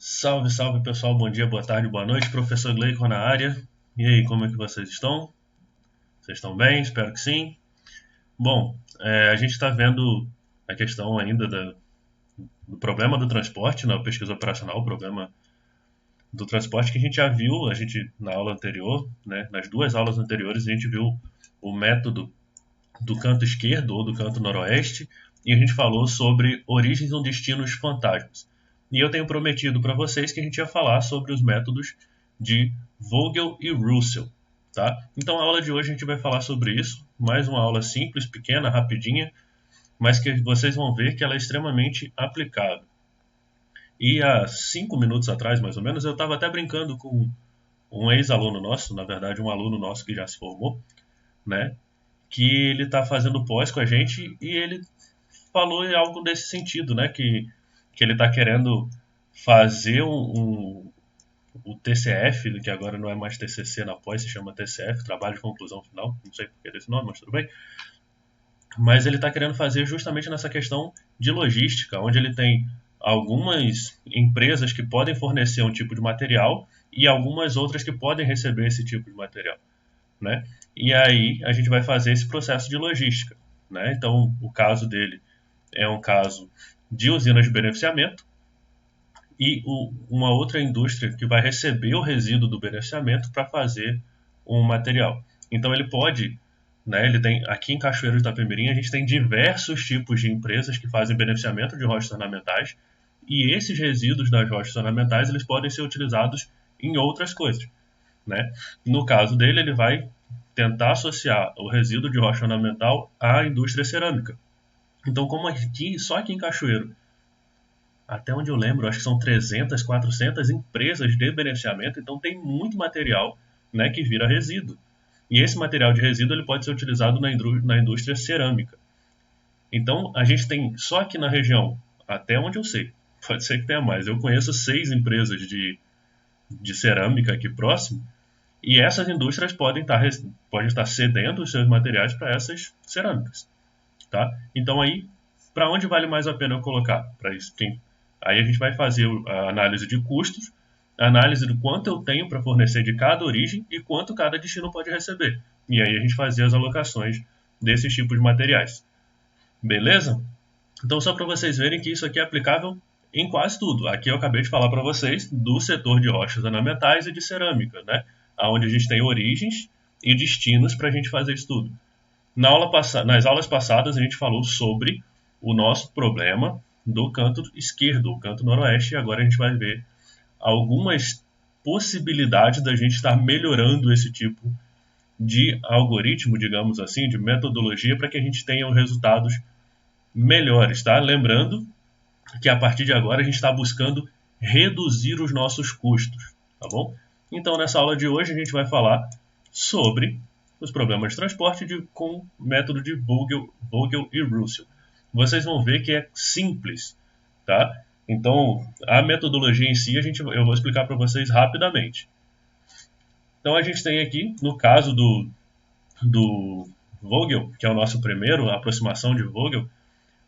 Salve, salve pessoal, bom dia, boa tarde, boa noite, professor Gleicon na área. E aí, como é que vocês estão? Vocês estão bem? Espero que sim. Bom, a gente está vendo a questão ainda do problema do transporte na pesquisa operacional, o problema do transporte que a gente já viu, a gente na aula anterior, né, nas duas aulas anteriores, a gente viu o método do canto esquerdo ou do canto noroeste e a gente falou sobre origens ou destinos fantasmas. E eu tenho prometido para vocês que a gente ia falar sobre os métodos de Vogel e Russell, tá? Então a aula de hoje a gente vai falar sobre isso, mais uma aula simples, pequena, rapidinha, mas que vocês vão ver que ela é extremamente aplicável. E há 5 minutos atrás, mais ou menos, eu estava até brincando com um ex-aluno nosso, na verdade um aluno nosso que já se formou, né? Que ele está fazendo pós com a gente e ele falou algo desse sentido, né? Que ele está querendo fazer o TCF, que agora não é mais TCC na pós, se chama TCF, Trabalho de Conclusão Final, não sei porque é desse nome, mas tudo bem. Mas ele está querendo fazer justamente nessa questão de logística, onde ele tem algumas empresas que podem fornecer um tipo de material e algumas outras que podem receber esse tipo de material, né? E aí a gente vai fazer esse processo de logística, né? Então o caso dele é um caso de usina de beneficiamento e uma outra indústria que vai receber o resíduo do beneficiamento para fazer um material. Então ele pode, né, ele tem aqui em Cachoeiro de Itapemirim a gente tem diversos tipos de empresas que fazem beneficiamento de rochas ornamentais e esses resíduos das rochas ornamentais eles podem ser utilizados em outras coisas, né? No caso dele ele vai tentar associar o resíduo de rocha ornamental à indústria cerâmica. Então, como aqui, só aqui em Cachoeiro, até onde eu lembro, acho que são 300, 400 empresas de beneficiamento, então tem muito material, né, que vira resíduo. E esse material de resíduo ele pode ser utilizado na indústria cerâmica. Então, a gente tem, só aqui na região, até onde eu sei, pode ser que tenha mais, eu conheço 6 empresas de cerâmica aqui próximo, e essas indústrias podem estar cedendo os seus materiais para essas cerâmicas. Tá? Então aí, para onde vale mais a pena eu colocar? Para isso, aí a gente vai fazer a análise de custos, a análise do quanto eu tenho para fornecer de cada origem e quanto cada destino pode receber. E aí a gente fazer as alocações desses tipos de materiais. Beleza? Então só para vocês verem que isso aqui é aplicável em quase tudo. Aqui eu acabei de falar para vocês do setor de rochas ornamentais e de cerâmica, né? Onde a gente tem origens e destinos para a gente fazer isso tudo. Nas aulas passadas a gente falou sobre o nosso problema do canto esquerdo, o canto noroeste, e agora a gente vai ver algumas possibilidades da gente estar melhorando esse tipo de algoritmo, digamos assim, de metodologia, para que a gente tenha resultados melhores, tá? Lembrando que a partir de agora a gente está buscando reduzir os nossos custos, tá bom? Então nessa aula de hoje a gente vai falar sobre os problemas de transporte com o método de Vogel e Russell. Vocês vão ver que é simples, tá? Então, a metodologia em si eu vou explicar para vocês rapidamente. Então, a gente tem aqui, no caso do Vogel, que é o nosso primeiro, a aproximação de Vogel,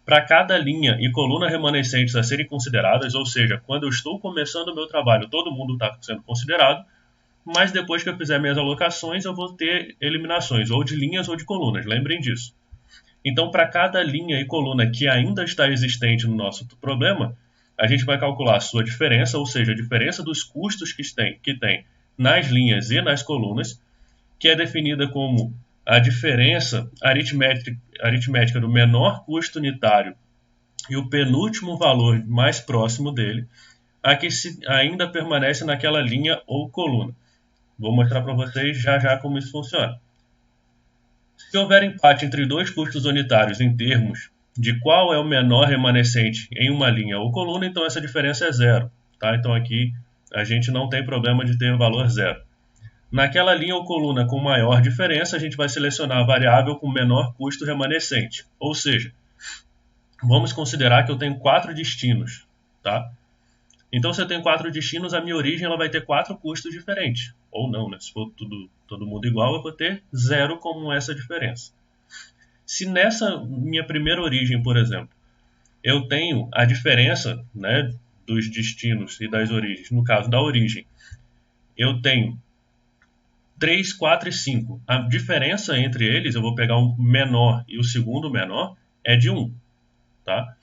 para cada linha e coluna remanescentes a serem consideradas, ou seja, quando eu estou começando o meu trabalho, todo mundo está sendo considerado, mas depois que eu fizer minhas alocações, eu vou ter eliminações, ou de linhas ou de colunas, lembrem disso. Então, para cada linha e coluna que ainda está existente no nosso problema, a gente vai calcular a sua diferença, ou seja, a diferença dos custos que tem nas linhas e nas colunas, que é definida como a diferença aritmética do menor custo unitário e o penúltimo valor mais próximo dele, a que ainda permanece naquela linha ou coluna. Vou mostrar para vocês já já como isso funciona. Se houver empate entre dois custos unitários em termos de qual é o menor remanescente em uma linha ou coluna, então essa diferença é zero. Tá? Então aqui a gente não tem problema de ter valor zero. Naquela linha ou coluna com maior diferença, a gente vai selecionar a variável com menor custo remanescente. Ou seja, vamos considerar que eu tenho 4 destinos. Tá? Então, se eu tenho 4 destinos, a minha origem ela vai ter 4 custos diferentes. Ou não, né? Se for todo mundo igual, eu vou ter zero como essa diferença. Se nessa minha primeira origem, por exemplo, eu tenho a diferença, né, dos destinos e das origens, no caso da origem, eu tenho 3, 4 e 5. A diferença entre eles, eu vou pegar o menor e o segundo menor, é de 1. Tá?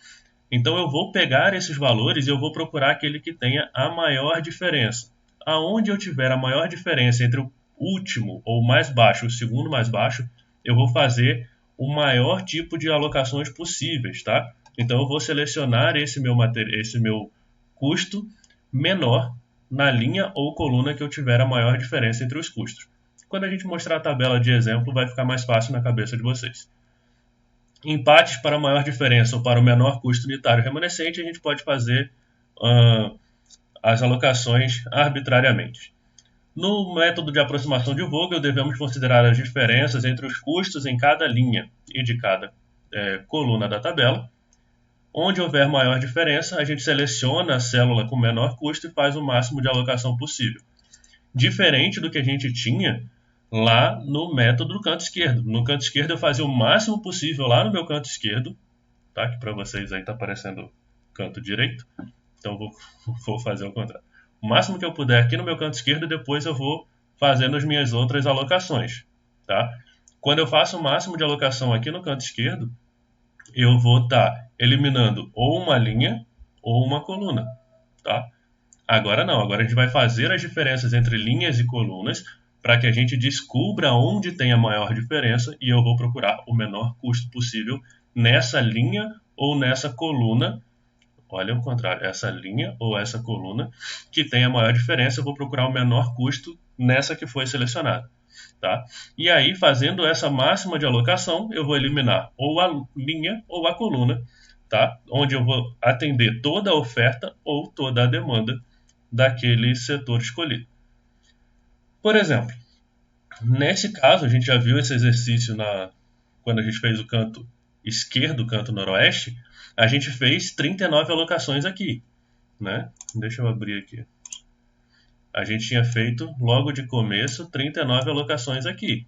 Então eu vou pegar esses valores e eu vou procurar aquele que tenha a maior diferença. Aonde eu tiver a maior diferença entre o último ou mais baixo e o segundo mais baixo, eu vou fazer o maior tipo de alocações possíveis, tá? Então eu vou selecionar esse meu custo menor na linha ou coluna que eu tiver a maior diferença entre os custos. Quando a gente mostrar a tabela de exemplo, vai ficar mais fácil na cabeça de vocês. Empates para maior diferença ou para o menor custo unitário remanescente, a gente pode fazer as alocações arbitrariamente. No método de aproximação de Vogel, devemos considerar as diferenças entre os custos em cada linha e de cada coluna da tabela. Onde houver maior diferença, a gente seleciona a célula com menor custo e faz o máximo de alocação possível. Diferente do que a gente tinha lá no método do canto esquerdo. No canto esquerdo eu fazia o máximo possível lá no meu canto esquerdo, tá? Que para vocês aí está aparecendo canto direito, então vou fazer o contrário. O máximo que eu puder aqui no meu canto esquerdo e depois eu vou fazendo as minhas outras alocações, tá? Quando eu faço o máximo de alocação aqui no canto esquerdo, eu vou estar eliminando ou uma linha ou uma coluna, tá? Agora não, agora a gente vai fazer as diferenças entre linhas e colunas para que a gente descubra onde tem a maior diferença e eu vou procurar o menor custo possível nessa linha ou nessa coluna. Olha o contrário, essa linha ou essa coluna que tem a maior diferença, eu vou procurar o menor custo nessa que foi selecionada. Tá? E aí, fazendo essa máxima de alocação, eu vou eliminar ou a linha ou a coluna, tá? Onde eu vou atender toda a oferta ou toda a demanda daquele setor escolhido. Por exemplo, nesse caso, a gente já viu esse exercício quando a gente fez o canto esquerdo, o canto noroeste, a gente fez 39 alocações aqui, né? Deixa eu abrir aqui. A gente tinha feito, logo de começo, 39 alocações aqui,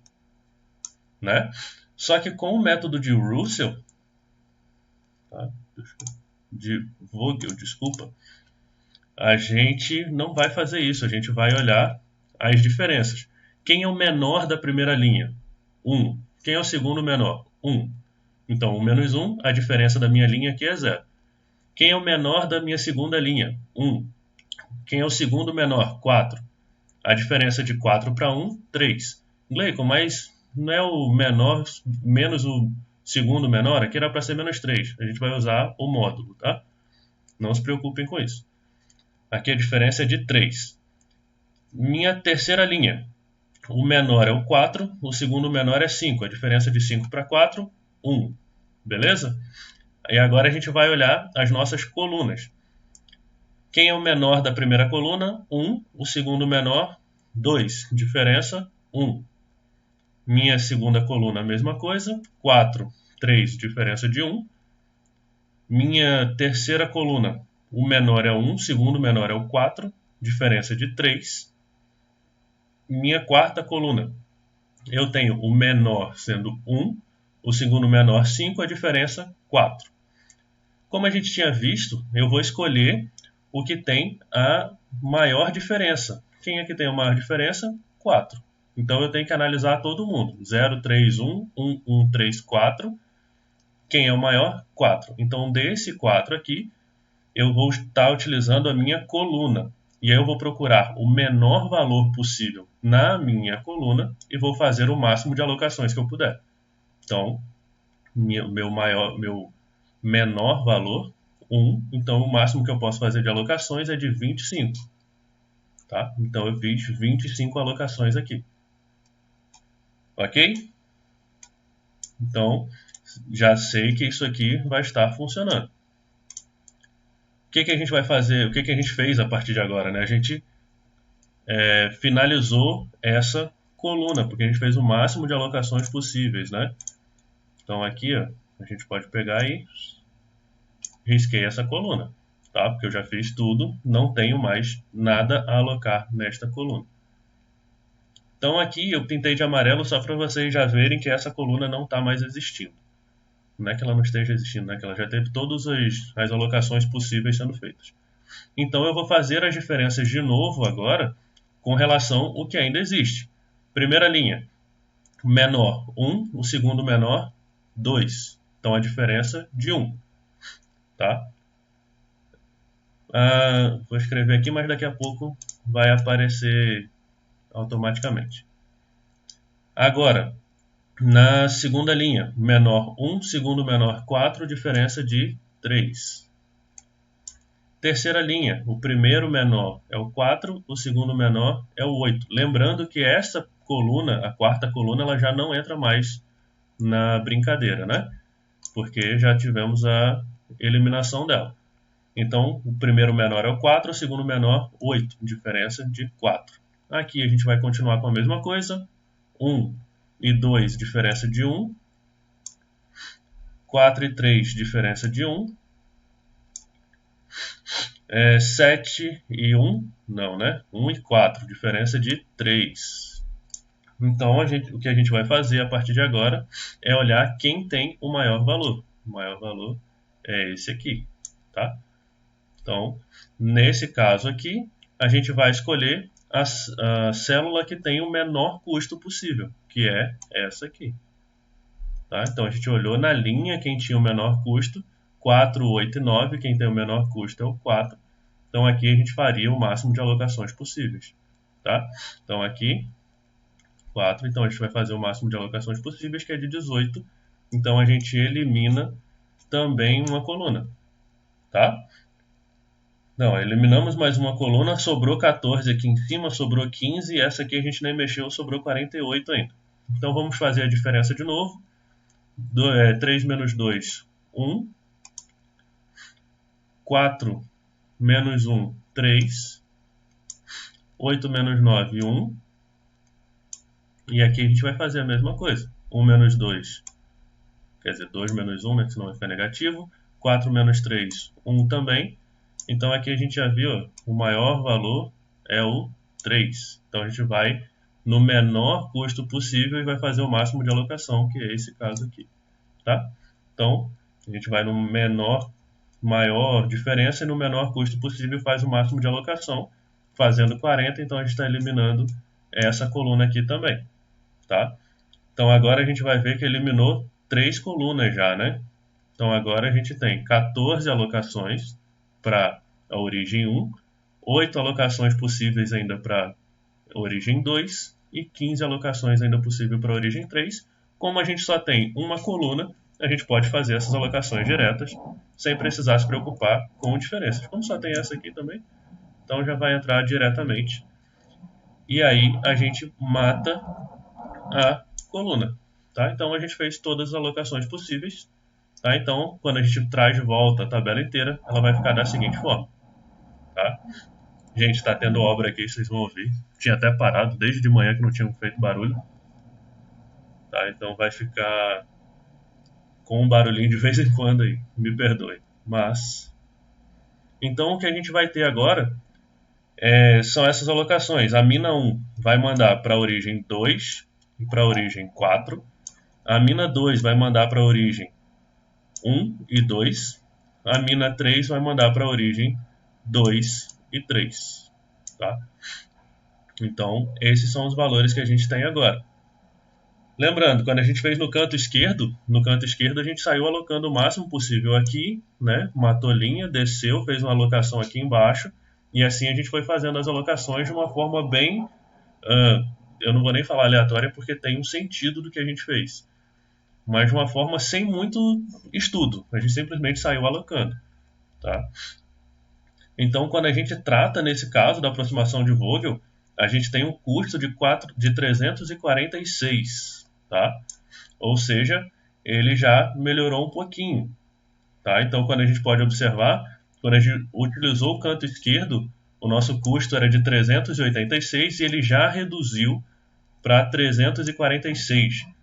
né? Só que com o método de Russell, tá? De Vogel, desculpa, a gente não vai fazer isso, a gente vai olhar as diferenças. Quem é o menor da primeira linha? 1. Quem é o segundo menor? 1. Então, 1 menos 1, a diferença da minha linha aqui é 0. Quem é o menor da minha segunda linha? 1. Quem é o segundo menor? 4. A diferença de 4 para 1, 3. Gleicon, mas não é o menor menos o segundo menor? Aqui era para ser menos 3. A gente vai usar o módulo, tá? Não se preocupem com isso. Aqui a diferença é de 3. Minha terceira linha. O menor é o 4, o segundo menor é 5. A diferença de 5 para 4, 1. Beleza? E agora a gente vai olhar as nossas colunas. Quem é o menor da primeira coluna? 1. O segundo menor, 2. Diferença, 1. Minha segunda coluna, a mesma coisa. 4, 3. Diferença de 1. Minha terceira coluna, o menor é 1. O segundo menor é o 4. Diferença de 3. Minha quarta coluna, eu tenho o menor sendo 1. O segundo menor, 5. A diferença, 4. Como a gente tinha visto, eu vou escolher o que tem a maior diferença. Quem é que tem a maior diferença? 4. Então eu tenho que analisar todo mundo. 0, 3, 1, 1, 1, 3, 4. Quem é o maior? 4. Então desse 4 aqui, eu vou estar utilizando a minha coluna. E aí eu vou procurar o menor valor possível na minha coluna e vou fazer o máximo de alocações que eu puder. Então, meu menor valor, 1. Então, o máximo que eu posso fazer de alocações é de 25. Tá? Então, eu fiz 25 alocações aqui. Ok? Então, já sei que isso aqui vai estar funcionando. O que a gente vai fazer? O que a gente fez a partir de agora? Né? A gente finalizou essa coluna, porque a gente fez o máximo de alocações possíveis. Né? Então, aqui ó, a gente pode pegar e risquei essa coluna, tá? Porque eu já fiz tudo, não tenho mais nada a alocar nesta coluna. Então aqui eu pintei de amarelo só para vocês já verem que essa coluna não está mais existindo. Não é que ela não esteja existindo, né? Que ela já teve todas as alocações possíveis sendo feitas. Então eu vou fazer as diferenças de novo agora com relação ao que ainda existe. Primeira linha, menor 1, o segundo menor 2. Então a diferença de 1. Tá? Vou escrever aqui, mas daqui a pouco vai aparecer automaticamente. Agora, na segunda linha, menor 1, segundo menor 4, diferença de 3. Terceira linha, o primeiro menor é o 4, o segundo menor é o 8. Lembrando que essa coluna, a quarta coluna, ela já não entra mais na brincadeira, né? Porque já tivemos a eliminação dela. Então, o primeiro menor é o 4, o segundo menor, 8, diferença de 4. Aqui a gente vai continuar com a mesma coisa. 1 e 2, diferença de 1. 4 e 3, diferença de 1. 7 e 1, não, né? 1 e 4, diferença de 3. Então, o que a gente vai fazer a partir de agora é olhar quem tem o maior valor. O maior valor é esse aqui, tá? Então, nesse caso aqui, a gente vai escolher a célula que tem o menor custo possível, que é essa aqui. Tá? Então, a gente olhou na linha quem tinha o menor custo, 4, 8 e 9, quem tem o menor custo é o 4. Então, aqui a gente faria o máximo de alocações possíveis. Tá? Então, aqui, 4. Então, a gente vai fazer o máximo de alocações possíveis, que é de 18. Então, a gente elimina também uma coluna. Tá? Não, eliminamos mais uma coluna, sobrou 14 aqui em cima, sobrou 15, e essa aqui a gente nem mexeu, sobrou 48 ainda. Então vamos fazer a diferença de novo. 3 menos 2, 1. 4 menos 1, 3. 8 menos 9, 1. E aqui a gente vai fazer a mesma coisa. 1 menos 2, quer dizer, 2 menos 1, né, que senão vai ficar negativo. 4 menos 3, 1 também. Então aqui a gente já viu, o maior valor é o 3. Então a gente vai no menor custo possível e vai fazer o máximo de alocação, que é esse caso aqui. Tá? Então a gente vai no maior diferença e no menor custo possível faz o máximo de alocação, fazendo 40, então a gente está eliminando essa coluna aqui também. Tá? Então agora a gente vai ver que eliminou 3 colunas já, né? Então agora a gente tem 14 alocações para a origem 1, 8 alocações possíveis ainda para a origem 2 e 15 alocações ainda possível para a origem 3. Como a gente só tem uma coluna, a gente pode fazer essas alocações diretas sem precisar se preocupar com diferenças. Como só tem essa aqui também, então já vai entrar diretamente. E aí a gente mata a coluna. Tá? Então a gente fez todas as alocações possíveis. Tá? Então, quando a gente traz de volta a tabela inteira, ela vai ficar da seguinte forma. Tá? Gente, está tendo obra aqui, vocês vão ouvir. Tinha até parado desde de manhã que não tinham feito barulho. Tá? Então vai ficar com um barulhinho de vez em quando aí. Me perdoe. Mas, então o que a gente vai ter agora são essas alocações. A mina 1 vai mandar para a origem 2 e para a origem 4. A mina 2 vai mandar para a origem 1 e 2. A mina 3 vai mandar para a origem 2 e 3. Tá? Então, esses são os valores que a gente tem agora. Lembrando, quando a gente fez no canto esquerdo a gente saiu alocando o máximo possível aqui, né? Matou linha, desceu, fez uma alocação aqui embaixo, e assim a gente foi fazendo as alocações de uma forma bem... eu não vou nem falar aleatória porque tem um sentido do que a gente fez. Mas de uma forma sem muito estudo. A gente simplesmente saiu alocando. Tá? Então, quando a gente trata, nesse caso, da aproximação de Vogel, a gente tem um custo de 346. Tá? Ou seja, ele já melhorou um pouquinho. Tá? Então, quando a gente pode observar, quando a gente utilizou o canto esquerdo, o nosso custo era de 386 e ele já reduziu para 346.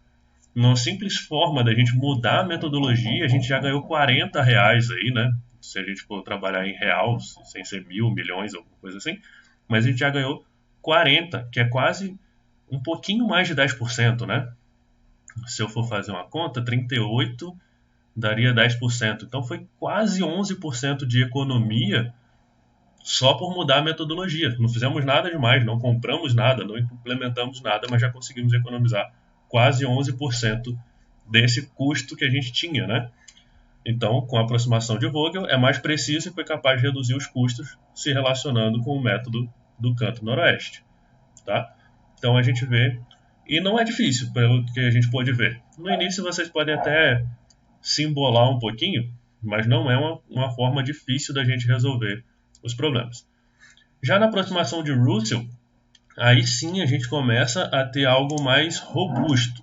Numa simples forma da gente mudar a metodologia, a gente já ganhou R$40 aí, né? Se a gente for trabalhar em real, sem ser mil, milhões, alguma coisa assim. Mas a gente já ganhou 40, que é quase um pouquinho mais de 10%, né? Se eu for fazer uma conta, 38 daria 10%. Então foi quase 11% de economia só por mudar a metodologia. Não fizemos nada demais, não compramos nada, não implementamos nada, mas já conseguimos economizar quase 11% desse custo que a gente tinha, né? Então, com a aproximação de Vogel, é mais preciso e foi capaz de reduzir os custos se relacionando com o método do canto noroeste. Tá? Então, a gente vê, e não é difícil, pelo que a gente pôde ver. No início, vocês podem até se embolar um pouquinho, mas não é uma forma difícil da gente resolver os problemas. Já na aproximação de Russell, aí sim a gente começa a ter algo mais robusto.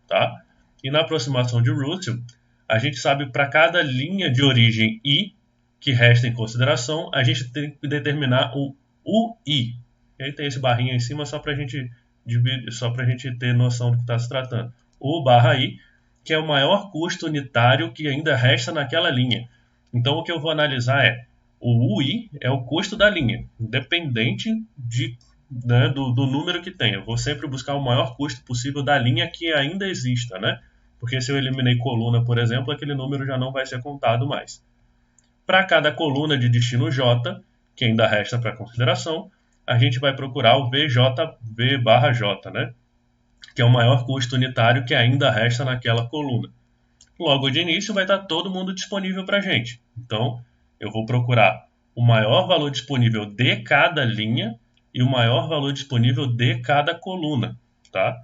Tá? E na aproximação de Russell, a gente sabe para cada linha de origem I que resta em consideração, a gente tem que determinar o UI. E aí tem esse barrinho em cima só para a gente ter noção do que está se tratando. U barra I, que é o maior custo unitário que ainda resta naquela linha. Então o que eu vou analisar é o UI é o custo da linha, independente do número que tem. Eu vou sempre buscar o maior custo possível da linha que ainda exista, né? Porque se eu eliminei coluna, por exemplo, aquele número já não vai ser contado mais. Para cada coluna de destino J, que ainda resta para consideração, a gente vai procurar o VJV barra J, né? Que é o maior custo unitário que ainda resta naquela coluna. Logo de início vai estar todo mundo disponível para a gente. Então, eu vou procurar o maior valor disponível de cada linha e o maior valor disponível de cada coluna, tá?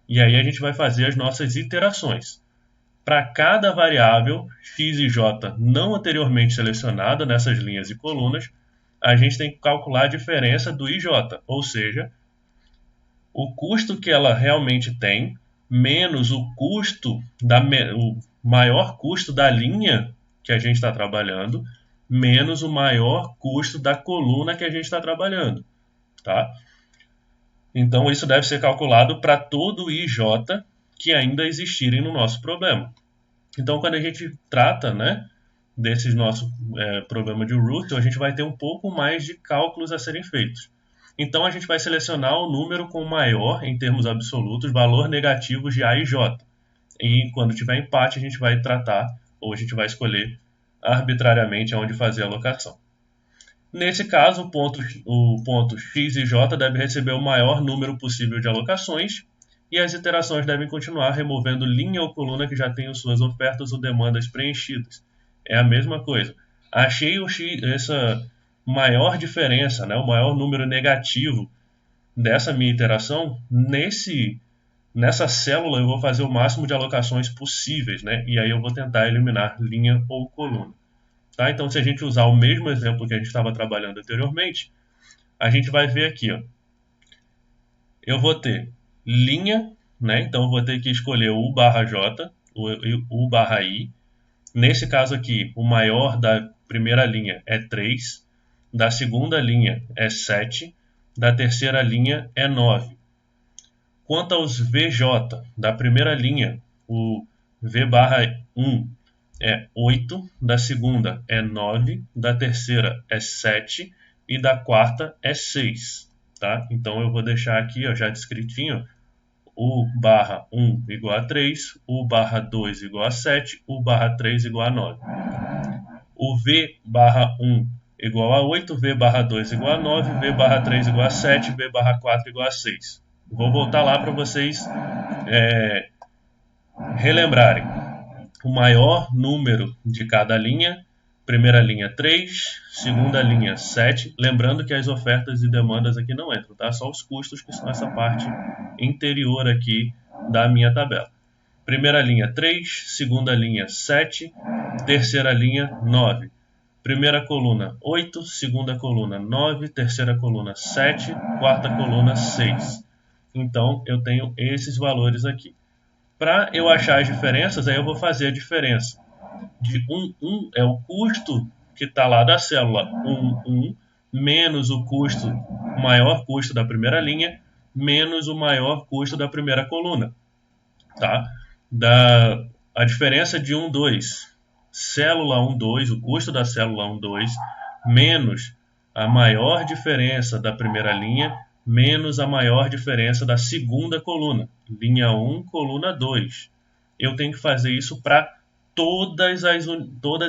E aí a gente vai fazer as nossas iterações. Para cada variável x e j não anteriormente selecionada nessas linhas e colunas, a gente tem que calcular a diferença do ij, ou seja, o custo que ela realmente tem, menos o maior custo da linha que a gente está trabalhando, menos o maior custo da coluna que a gente está trabalhando. Tá? Então, isso deve ser calculado para todo o IJ que ainda existirem no nosso problema. Então, quando a gente trata, né, desses nossos problemas de Russell, a gente vai ter um pouco mais de cálculos a serem feitos. Então, a gente vai selecionar o número com maior, em termos absolutos, valor negativo de A e J. E quando tiver empate, a gente vai tratar, ou a gente vai escolher arbitrariamente onde fazer a alocação. Nesse caso, o ponto x e j deve receber o maior número possível de alocações e as iterações devem continuar removendo linha ou coluna que já tenham suas ofertas ou demandas preenchidas. É a mesma coisa. Achei essa maior diferença, né, o maior número negativo dessa minha iteração, nessa célula eu vou fazer o máximo de alocações possíveis, né, e aí eu vou tentar eliminar linha ou coluna. Tá? Então, se a gente usar o mesmo exemplo que a gente estava trabalhando anteriormente, a gente vai ver aqui, ó, eu vou ter linha, né? Então eu vou ter que escolher o U barra J, o U barra I. Nesse caso aqui, o maior da primeira linha é 3, da segunda linha é 7, da terceira linha é 9. Quanto aos VJ, da primeira linha, o V barra 1 é 8, da segunda é 9, da terceira é 7 e da quarta é 6. Tá? Então eu vou deixar aqui ó, já descritinho, U barra 1 igual a 3, U barra 2 igual a 7, U barra 3 igual a 9. O V barra 1 igual a 8, V barra 2 igual a 9, V barra 3 igual a 7, V barra 4 igual a 6. Vou voltar lá para vocês relembrarem. O maior número de cada linha, primeira linha 3, segunda linha 7, lembrando que as ofertas e demandas aqui não entram, tá? Só os custos que são essa parte interior aqui da minha tabela. Primeira linha 3, segunda linha 7, terceira linha 9. Primeira coluna 8, segunda coluna 9, terceira coluna 7, quarta coluna 6. Então eu tenho esses valores aqui. Para eu achar as diferenças, aí eu vou fazer a diferença de 1 é o custo que está lá da célula 1 menos o maior custo da primeira linha menos o maior custo da primeira coluna, tá? A diferença de 2, célula 2, o custo da célula 2 menos a maior diferença da primeira linha menos a maior diferença da segunda coluna, linha 1, coluna 2. Eu tenho que fazer isso para todas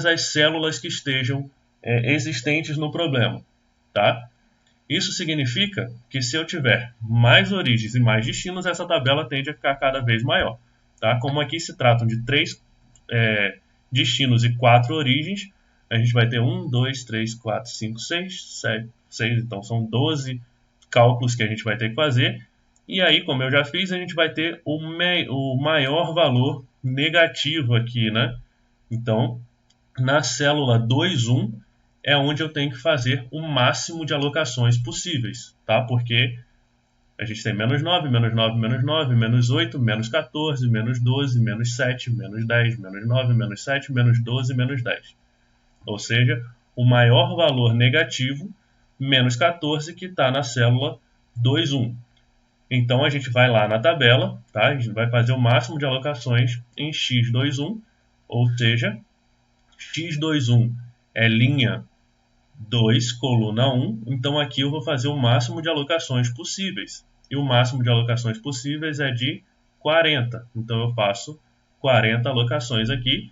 as células que estejam existentes no problema. tá? Isso significa que se eu tiver mais origens e mais destinos, essa tabela tende a ficar cada vez maior, tá? Como aqui se tratam de 3 destinos e 4 origens, a gente vai ter 1, 2, 3, 4, 5, 6, 7, 6, então são 12 cálculos que a gente vai ter que fazer. E aí, como eu já fiz, a gente vai ter o maior valor negativo aqui, né? Então, na célula 2,1 é onde eu tenho que fazer o máximo de alocações possíveis, tá? Porque a gente tem menos 9, menos 9, menos 9, menos 8, menos 14, menos 12, menos 7, menos 10, menos 9, menos 7, menos 12, menos 10. Ou seja, o maior valor negativo, menos 14, que está na célula 2,1. Então a gente vai lá na tabela, tá? A gente vai fazer o máximo de alocações em x21, ou seja, x21 é linha 2, coluna 1, então aqui eu vou fazer o máximo de alocações possíveis. E o máximo de alocações possíveis é de 40. Então eu faço 40 alocações aqui,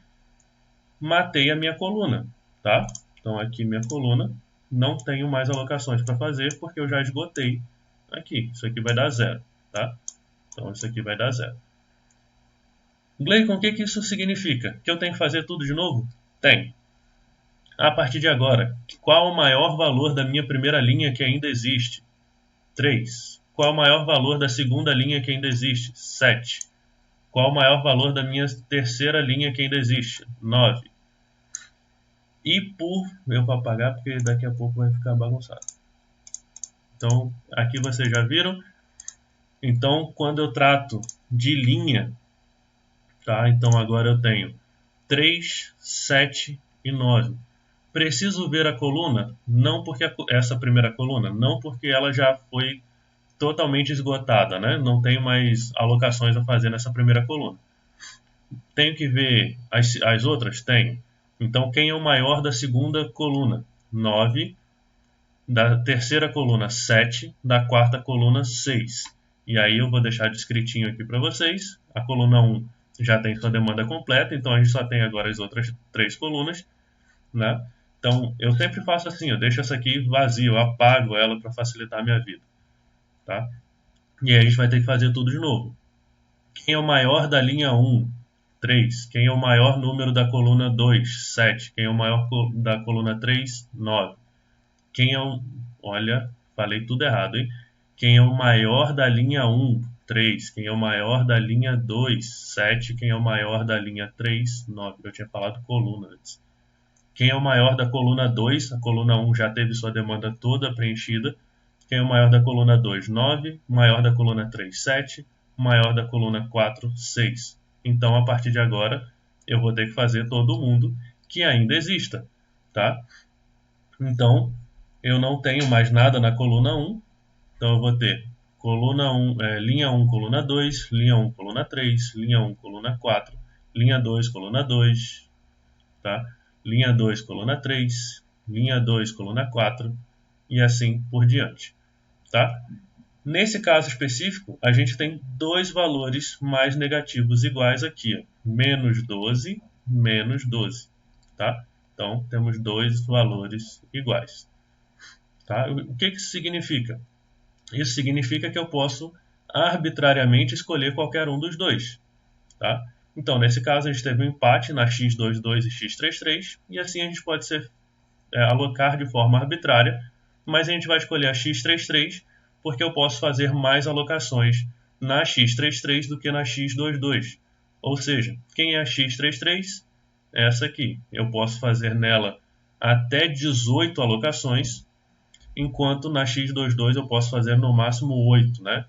matei a minha coluna, tá? Então aqui minha coluna, não tenho mais alocações para fazer porque eu já esgotei aqui. Isso aqui vai dar 0, tá? Então isso aqui vai dar 0. Gleicon, o que isso significa? Que eu tenho que fazer tudo de novo? Tem. A partir de agora, qual o maior valor da minha primeira linha que ainda existe? 3. Qual o maior valor da segunda linha que ainda existe? 7. Qual o maior valor da minha terceira linha que ainda existe? 9. E por... eu vou apagar porque daqui a pouco vai ficar bagunçado. Então, aqui vocês já viram. Então, quando eu trato de linha, tá? Então agora eu tenho 3, 7 e 9. Preciso ver a coluna? Não porque essa primeira coluna, não porque ela já foi totalmente esgotada, né? Não tenho mais alocações a fazer nessa primeira coluna. Tenho que ver as outras? Tenho. Então, quem é o maior da segunda coluna? 9. Da terceira coluna, 7. Da quarta coluna, 6. E aí eu vou deixar descritinho aqui para vocês. A coluna 1 já tem sua demanda completa, então a gente só tem agora as outras 3 colunas, né? Então, eu sempre faço assim, eu deixo essa aqui vazia, eu apago ela para facilitar a minha vida, tá? E aí a gente vai ter que fazer tudo de novo. Quem é o maior da linha 1? 3. Quem é o maior número da coluna 2? 7. Quem é o maior da coluna 3? 9. Quem é o... olha, falei tudo errado, hein? Quem é o maior da linha 1? 3. Quem é o maior da linha 2? 7. Quem é o maior da linha 3? 9. Eu tinha falado coluna antes. Quem é o maior da coluna 2? A coluna 1 já teve sua demanda toda preenchida. Quem é o maior da coluna 2? 9. O maior da coluna 3? 7. O maior da coluna 4? 6. Então, a partir de agora, eu vou ter que fazer todo mundo que ainda exista, tá? Então, eu não tenho mais nada na coluna 1. Então, eu vou ter coluna 1, linha 1, coluna 2, linha 1, coluna 3, linha 1, coluna 4, linha 2, coluna 2, tá? Linha 2, coluna 3, linha 2, coluna 4 e assim por diante, tá? Nesse caso específico, a gente tem dois valores mais negativos iguais aqui, ó, menos 12, menos 12, tá? Então, temos dois valores iguais, tá? O que isso significa? Isso significa que eu posso arbitrariamente escolher qualquer um dos dois, tá? Então, nesse caso, a gente teve um empate na x22 e x33, e assim a gente pode alocar de forma arbitrária, mas a gente vai escolher a x33 porque eu posso fazer mais alocações na x33 do que na x22. Ou seja, quem é a x33? Essa aqui. Eu posso fazer nela até 18 alocações, enquanto na x22 eu posso fazer no máximo 8, né?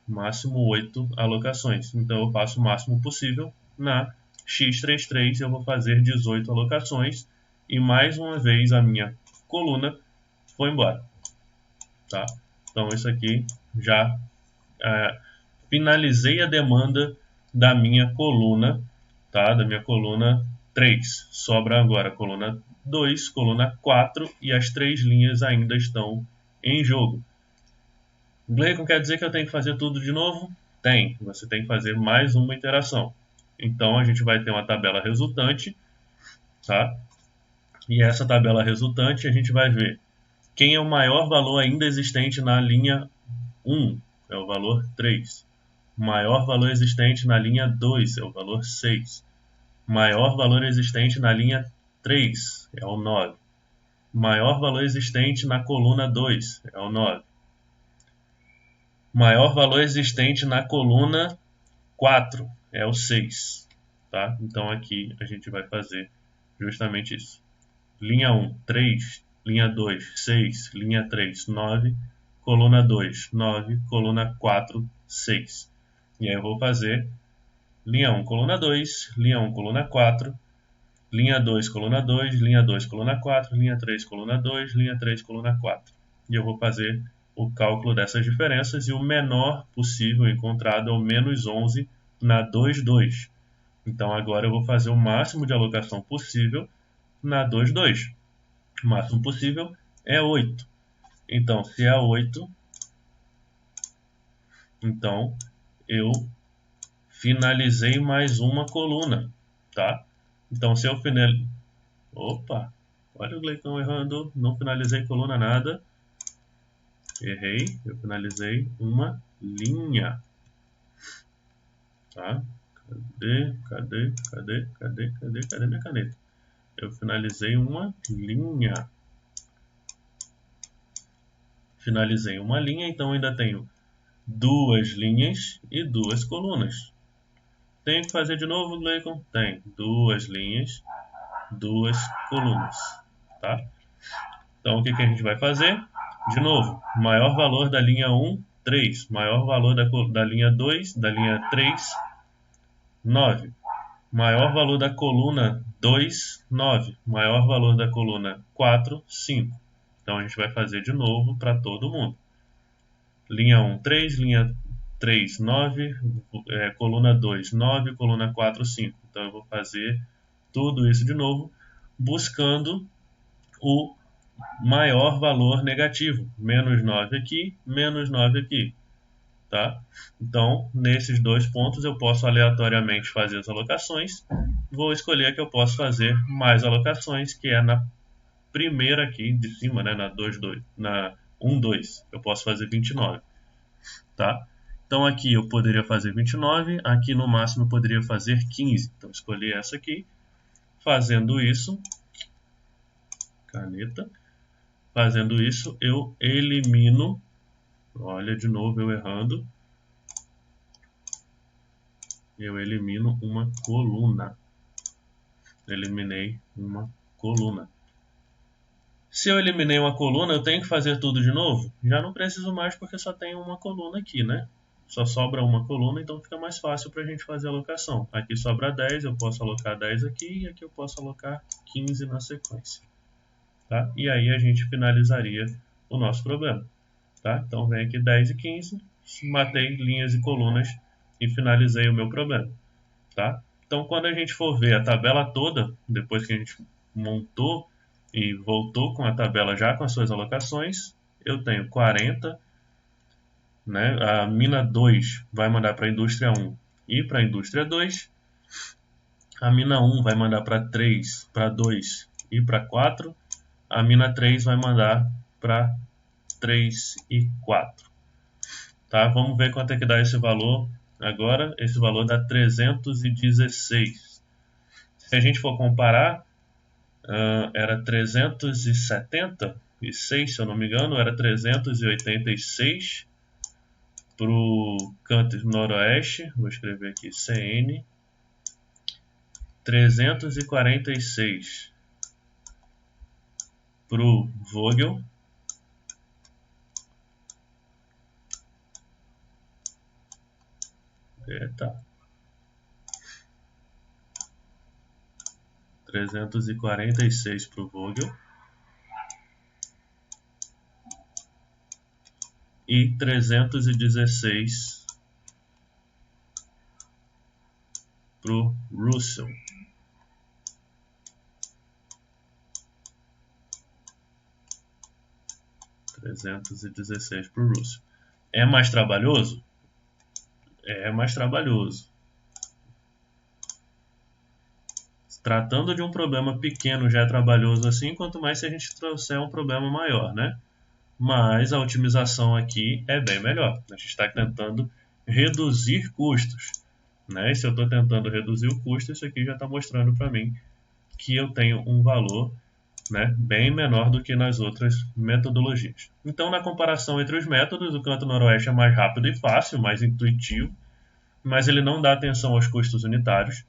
Máximo 8 alocações. Então eu faço o máximo possível. Na x33 eu vou fazer 18 alocações e mais uma vez a minha coluna foi embora, tá? Então isso aqui já finalizei a demanda da minha coluna, tá? Da minha coluna 3. Sobra agora a coluna 2, coluna 4 e as 3 linhas ainda estão em jogo. Gleicon, quer dizer que eu tenho que fazer tudo de novo? Tem. Você tem que fazer mais uma iteração. Então a gente vai ter uma tabela resultante, tá? E essa tabela resultante a gente vai ver Quem é o maior valor ainda existente na linha 1? É o valor 3. Maior valor existente na linha 2 é o valor 6. Maior valor existente na linha 3 é o 9. Maior valor existente na coluna 2 é o 9. Maior valor existente na coluna 4 é o 6. Tá? Então aqui a gente vai fazer justamente isso. Linha 1, 3. Linha 2, 6. Linha 3, 9. Coluna 2, 9. Coluna 4, 6. E aí eu vou fazer linha 1, coluna 2. Linha 1, coluna 4. Linha 2, coluna 2. Linha 2, coluna 4. Linha 3, coluna 2. Linha 3, coluna 4. E eu vou fazer o cálculo dessas diferenças e o menor possível encontrado é o menos 11 na 2, 2. Então agora eu vou fazer o máximo de alocação possível na 2, 2. O máximo possível é 8. Então, se é 8, então eu finalizei mais uma coluna, tá? Então, se eu finalizei... Opa! Olha o Gleicão errando. Não finalizei coluna nada. Errei. Eu finalizei uma linha. Tá? Cadê minha caneta? Eu finalizei uma linha. Finalizei uma linha, então ainda tenho 2 linhas e 2 colunas. Tenho que fazer de novo, Gleicon? Tem 2 linhas, 2 colunas. Tá? Então o que a gente vai fazer? De novo, maior valor da linha 1, 3. Maior valor da linha 2, da linha 3, 9. Maior valor da coluna 2, 9. Maior valor da coluna 4, 5. Então a gente vai fazer de novo para todo mundo. Linha 1, 3. Linha 3, 9. Coluna 2, 9. Coluna 4, 5. Então eu vou fazer tudo isso de novo, buscando o maior valor negativo. Menos 9 aqui, menos 9 aqui. Tá? Então, nesses dois pontos eu posso aleatoriamente fazer as alocações. Vou escolher que eu posso fazer mais alocações, que é na primeira aqui de cima, né, na 2, 2, na 1, 2. Eu posso fazer 29. Tá? Então aqui eu poderia fazer 29, aqui no máximo eu poderia fazer 15. Então escolhi essa aqui. Fazendo isso, caneta. Fazendo isso, eu elimino. Olha, de novo eu errando. Eu elimino uma coluna. Eliminei uma coluna. Se eu eliminei uma coluna, eu tenho que fazer tudo de novo? Já não preciso mais porque só tem uma coluna aqui, né? Só sobra uma coluna, então fica mais fácil para a gente fazer a alocação. Aqui sobra 10, eu posso alocar 10 aqui e aqui eu posso alocar 15 na sequência. Tá? E aí a gente finalizaria o nosso problema. Tá? Então vem aqui 10 e 15, matei linhas e colunas e finalizei o meu problema. Tá? Então quando a gente for ver a tabela toda, depois que a gente montou e voltou com a tabela já com as suas alocações, eu tenho 40, né? A mina 2 vai mandar para a indústria 1 e para a indústria 2, a mina 1 vai mandar para 3, para 2 e para 4, a mina 3 vai mandar para 3 e 4. Tá? Vamos ver quanto é que dá esse valor agora. Esse valor dá 316. Se a gente for comparar, era 376, se eu não me engano, era 386 para o canto noroeste. Vou escrever aqui CN. 346 para o Vogel. Eita. 346 para o Vogel. E 316 para o Russell. 316 para o Russell. É mais trabalhoso? É mais trabalhoso. Tratando de um problema pequeno já é trabalhoso assim, quanto mais se a gente trouxer um problema maior, né? mas a otimização aqui é bem melhor. A gente está tentando reduzir custos, né? E se eu estou tentando reduzir o custo, isso aqui já está mostrando para mim que eu tenho um valor, né, bem menor do que nas outras metodologias. Então, na comparação entre os métodos, o Canto Noroeste é mais rápido e fácil, mais intuitivo, mas ele não dá atenção aos custos unitários,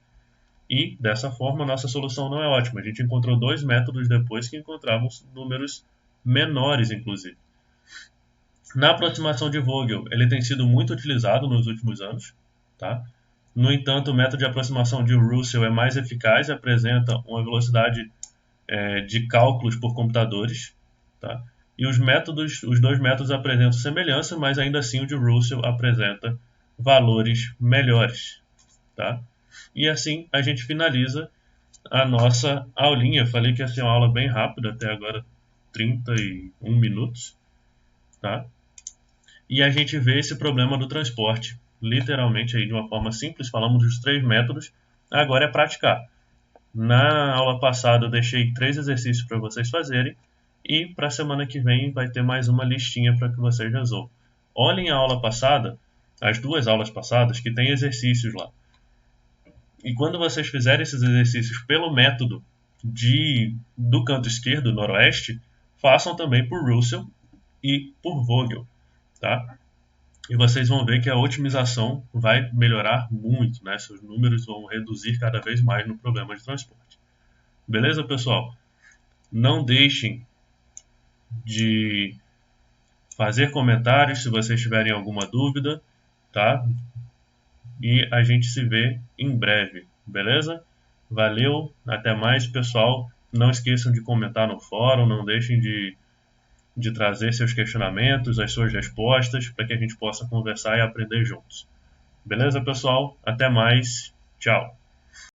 e dessa forma a nossa solução não é ótima. A gente encontrou 2 métodos depois que encontramos números menores, inclusive. Na aproximação de Vogel, ele tem sido muito utilizado nos últimos anos, tá? No entanto, o método de aproximação de Russell é mais eficaz e apresenta uma velocidade de cálculos por computadores, tá? E os 2 métodos apresentam semelhança, mas ainda assim o de Russell apresenta valores melhores, tá? E assim a gente finaliza a nossa aulinha. Eu falei que ia ser uma aula bem rápida, até agora 31 minutos, tá? E a gente vê esse problema do transporte, literalmente aí de uma forma simples. Falamos dos 3 métodos, agora é praticar. Na aula passada eu deixei 3 exercícios para vocês fazerem, e para a semana que vem vai ter mais uma listinha para que vocês resolvam. Olhem a aula passada, as 2 aulas passadas, que tem exercícios lá. E quando vocês fizerem esses exercícios pelo método do canto esquerdo, noroeste, façam também por Russell e por Vogel, tá? E vocês vão ver que a otimização vai melhorar muito, né? Seus números vão reduzir cada vez mais no problema de transporte. Beleza, pessoal? Não deixem de fazer comentários se vocês tiverem alguma dúvida, tá? E a gente se vê em breve, beleza? Valeu, até mais, pessoal. Não esqueçam de comentar no fórum, não deixem de trazer seus questionamentos, as suas respostas, para que a gente possa conversar e aprender juntos. Beleza, pessoal? Até mais. Tchau.